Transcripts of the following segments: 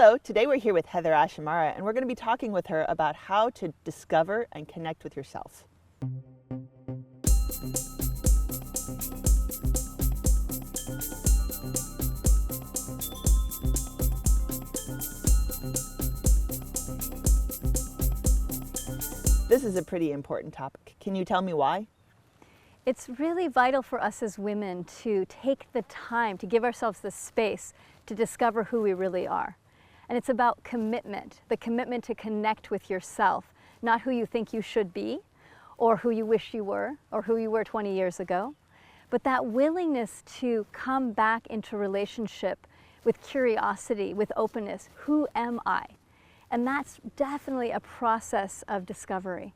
Hello, today we're here with HeatherAsh Amara, and we're going to be talking with her about how to discover and connect with yourself. This is a pretty important topic. Can you tell me why? It's really vital for us as women to take the time to give ourselves the space to discover who we really are. And it's about commitment, the commitment to connect with yourself, not who you think you should be, or who you wish you were, or who you were 20 years ago, but that willingness to come back into relationship with curiosity, with openness. Who am I? And that's definitely a process of discovery.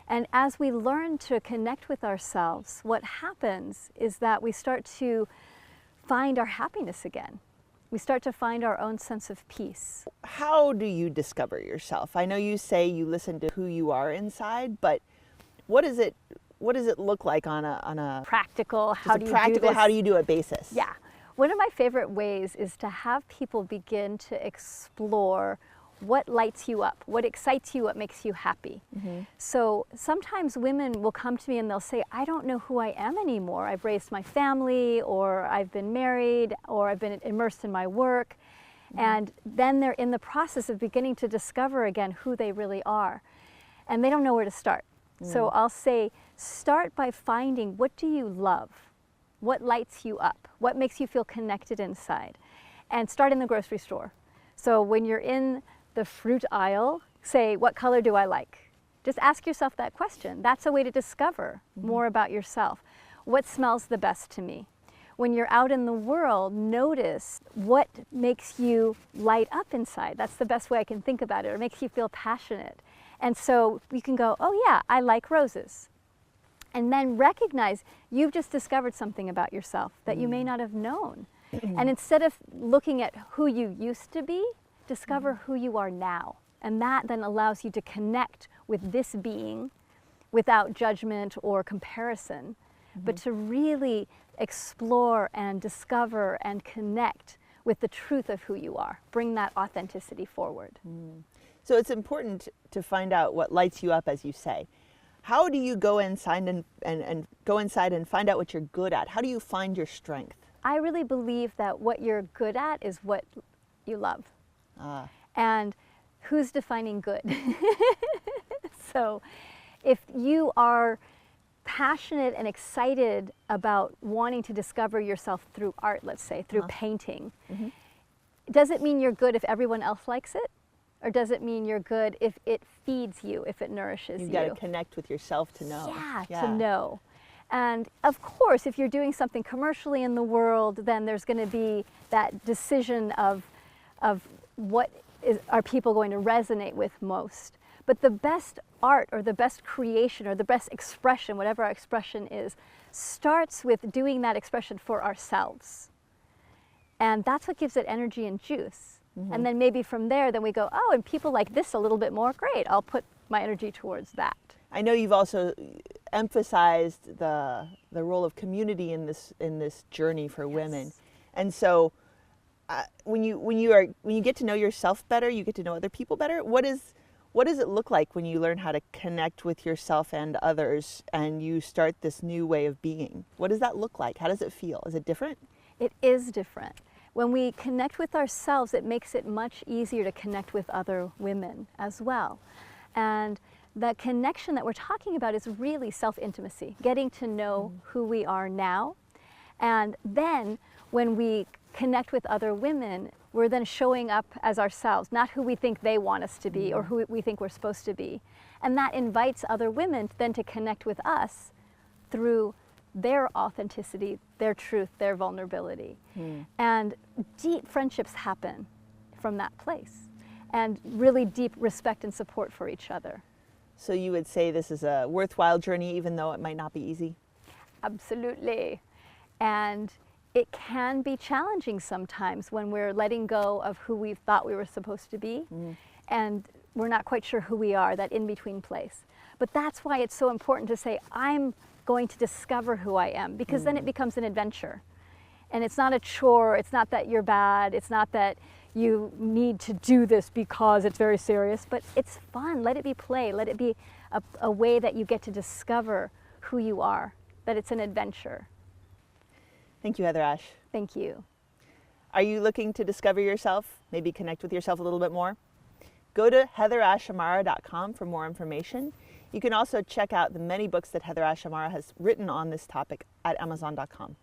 And as we learn to connect with ourselves, what happens is that we start to find our happiness again. We start to find our own sense of peace. How do you discover yourself? I know you say you listen to who you are inside, but what does it look like on a practical, how do you do it basis? Yeah. One of my favorite ways is to have people begin to explore what lights you up, what excites you, what makes you happy. Mm-hmm. So sometimes women will come to me and they'll say, I don't know who I am anymore. I've raised my family, or I've been married, or I've been immersed in my work. Mm-hmm. And then they're in the process of beginning to discover again who they really are. And they don't know where to start. Mm-hmm. So I'll say, start by finding, what do you love? What lights you up? What makes you feel connected inside? And start in the grocery store. So when you're in the fruit aisle, say, what color do I like? Just ask yourself that question. That's a way to discover more about yourself. What smells the best to me? When you're out in the world, notice what makes you light up inside. That's the best way I can think about it, or makes you feel passionate. And so you can go, oh yeah, I like roses. And then recognize you've just discovered something about yourself that you may not have known. And instead of looking at who you used to be, discover who you are now. And that then allows you to connect with this being without judgment or comparison, but to really explore and discover and connect with the truth of who you are. Bring that authenticity forward. So it's important to find out what lights you up, as you say. How do you go inside and go inside and find out what you're good at? How do you find your strength? I really believe that what you're good at is what you love. And who's defining good? So if you are passionate and excited about wanting to discover yourself through art, let's say, through painting, does it mean you're good if everyone else likes it? Or does it mean you're good if it feeds you, if it nourishes you? You've got to connect with yourself to know. Yeah, to know. And of course, if you're doing something commercially in the world, then there's going to be that decision of what are people going to resonate with most. But the best art, or the best creation, or the best expression, whatever our expression is, starts with doing that expression for ourselves. And that's what gives it energy and juice. And then maybe from there, then we go, oh, and people like this a little bit more, great, I'll put my energy towards that. I know you've also emphasized the role of community in this journey for women. And so when you get to know yourself better, you get to know other people better. What does it look like when you learn how to connect with yourself and others, and you start this new way of being? What does that look like? How does it feel? Is it different? It is different. When we connect with ourselves, it makes it much easier to connect with other women as well. And the connection that we're talking about is really self-intimacy, getting to know who we are now. And then when we connect with other women, we're then showing up as ourselves, not who we think they want us to be or who we think we're supposed to be. And that invites other women then to connect with us through their authenticity, their truth, their vulnerability. And deep friendships happen from that place, and really deep respect and support for each other. So you would say this is a worthwhile journey, even though it might not be easy? Absolutely. And it can be challenging sometimes when we're letting go of who we thought we were supposed to be, and we're not quite sure who we are, that in-between place. But that's why it's so important to say, I'm going to discover who I am, because then it becomes an adventure. And it's not a chore, it's not that you're bad, it's not that you need to do this because it's very serious, but it's fun. Let it be play. Let it be a way that you get to discover who you are, that it's an adventure. Thank you, HeatherAsh. Thank you. Are you looking to discover yourself, maybe connect with yourself a little bit more? Go to HeatherAshAmara.com for more information. You can also check out the many books that HeatherAsh Amara has written on this topic at Amazon.com.